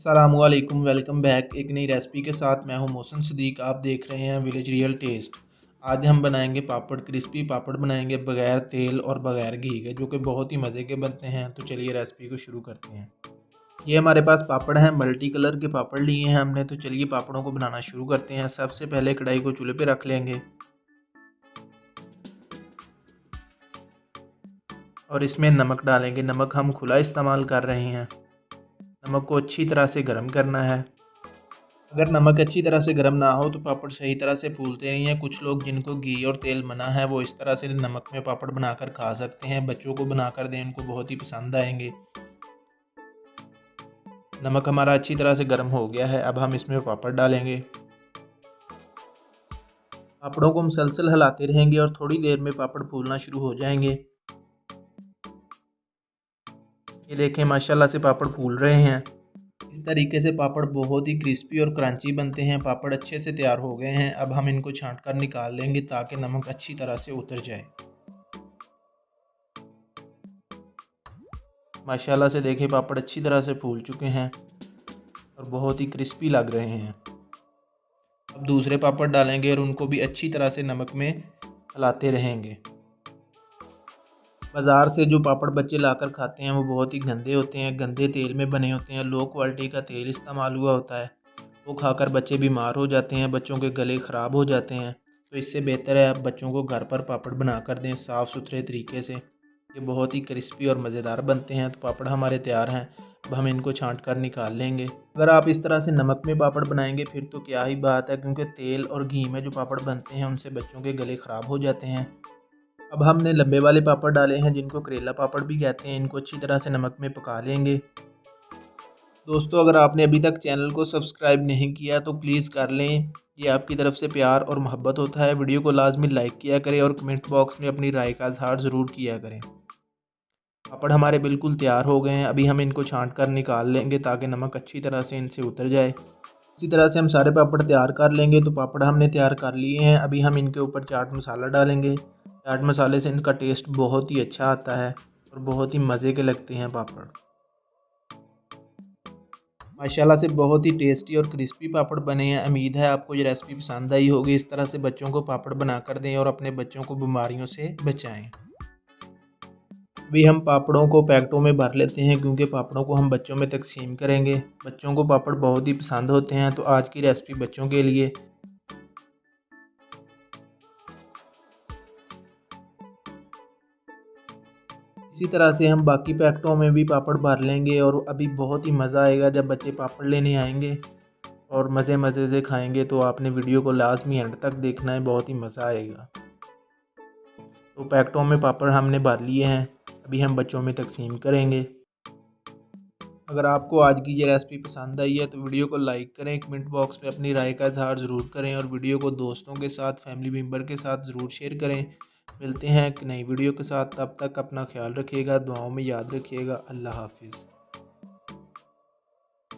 अस्सलामुअलैकुम, welcome back. एक नई रेसिपी के साथ मैं हूं मोहसिन सदीक। आप देख रहे हैं विलेज रियल टेस्ट। आज हम बनाएंगे पापड़। क्रिस्पी पापड़ बनाएंगे बगैर तेल और बगैर घी के, जो कि बहुत ही मज़े के बनते हैं। तो चलिए रेसिपी को शुरू करते हैं। ये हमारे पास पापड़ हैं, मल्टी कलर के पापड़ लिए हैं हमने। तो चलिए पापड़ों को बनाना शुरू करते हैं। सबसे पहले कढ़ाई को चूल्हे पर रख लेंगे और इसमें नमक डालेंगे। नमक हम खुला इस्तेमाल कर रहे हैं। नमक को अच्छी तरह से गर्म करना है। अगर नमक अच्छी तरह से गर्म ना हो तो पापड़ सही तरह से फूलते नहीं हैं। कुछ लोग जिनको घी और तेल मना है वो इस तरह से नमक में पापड़ बनाकर खा सकते हैं। बच्चों को बनाकर दें, उनको बहुत ही पसंद आएंगे। नमक हमारा अच्छी तरह से गर्म हो गया है। अब हम इसमें पापड़ डालेंगे। पापड़ों को मुसलसल हिलाते रहेंगे और थोड़ी देर में पापड़ फूलना शुरू हो जाएंगे। ये देखें, माशाल्लाह से पापड़ फूल रहे हैं। इस तरीके से पापड़ बहुत ही क्रिस्पी और क्रंची बनते हैं। पापड़ अच्छे से तैयार हो गए हैं। अब हम इनको छांट कर निकाल लेंगे ताकि नमक अच्छी तरह से उतर जाए। माशाल्लाह से देखें, पापड़ अच्छी तरह से फूल चुके हैं और बहुत ही क्रिस्पी लग रहे हैं। अब दूसरे पापड़ डालेंगे और उनको भी अच्छी तरह से नमक में हिलाते रहेंगे। बाज़ार से जो पापड़ बच्चे लाकर खाते हैं वो बहुत ही गंदे होते हैं, गंदे तेल में बने होते हैं। लो क्वालिटी का तेल इस्तेमाल हुआ होता है। वो खाकर बच्चे बीमार हो जाते हैं, बच्चों के गले ख़राब हो जाते हैं। तो इससे बेहतर है आप बच्चों को घर पर पापड़ बना कर दें साफ़ सुथरे तरीके से। ये बहुत ही क्रिस्पी और मज़ेदार बनते हैं। तो पापड़ हमारे तैयार हैं। अब हम इनको छांट कर निकाल लेंगे। अगर आप इस तरह से नमक में पापड़ बनाएंगे फिर तो क्या ही बात है, क्योंकि तेल और घी में जो पापड़ बनते हैं उनसे बच्चों के गले ख़राब हो जाते हैं। अब हमने लंबे वाले पापड़ डाले हैं, जिनको करेला पापड़ भी कहते हैं। इनको अच्छी तरह से नमक में पका लेंगे। दोस्तों, अगर आपने अभी तक चैनल को सब्सक्राइब नहीं किया तो प्लीज़ कर लें। ये आपकी तरफ से प्यार और मोहब्बत होता है। वीडियो को लाजमी लाइक किया करें और कमेंट बॉक्स में अपनी राय का इजहार ज़रूर किया करें। पापड़ हमारे बिल्कुल तैयार हो गए हैं। अभी हम इनको छांट कर निकाल लेंगे ताकि नमक अच्छी तरह से इनसे उतर जाए। इसी तरह से हम सारे पापड़ तैयार कर लेंगे। तो पापड़ हमने तैयार कर लिए हैं। अभी हम इनके ऊपर चाट मसाला डालेंगे। चाट मसाले से इनका टेस्ट बहुत ही अच्छा आता है और बहुत ही मज़े के लगते हैं पापड़। माशाल्लाह से बहुत ही टेस्टी और क्रिस्पी पापड़ बने हैं। उम्मीद है आपको ये रेसिपी पसंद आई होगी। इस तरह से बच्चों को पापड़ बनाकर दें और अपने बच्चों को बीमारियों से बचाएं। अभी हम पापड़ों को पैकेटों में भर लेते हैं, क्योंकि पापड़ों को हम बच्चों में तकसीम करेंगे। बच्चों को पापड़ बहुत ही पसंद होते हैं। तो आज की रेसिपी बच्चों के लिए। इसी तरह से हम बाकी पैकेटों में भी पापड़ भर लेंगे और अभी बहुत ही मज़ा आएगा जब बच्चे पापड़ लेने आएंगे और मज़े मज़े से खाएंगे। तो आपने वीडियो को लाजमी एंड तक देखना है, बहुत ही मज़ा आएगा। तो पैकेटों में पापड़ हमने भर लिए हैं। अभी हम बच्चों में तकसीम करेंगे। अगर आपको आज की ये रेसिपी पसंद आई है तो वीडियो को लाइक करें, कमेंट बॉक्स में अपनी राय का इजहार ज़रूर करें और वीडियो को दोस्तों के साथ, फैमिली मेम्बर के साथ ज़रूर शेयर करें। मिलते हैं एक नई वीडियो के साथ। तब तक अपना ख्याल रखिएगा, दुआओं में याद रखिएगा। अल्लाह हाफिज़।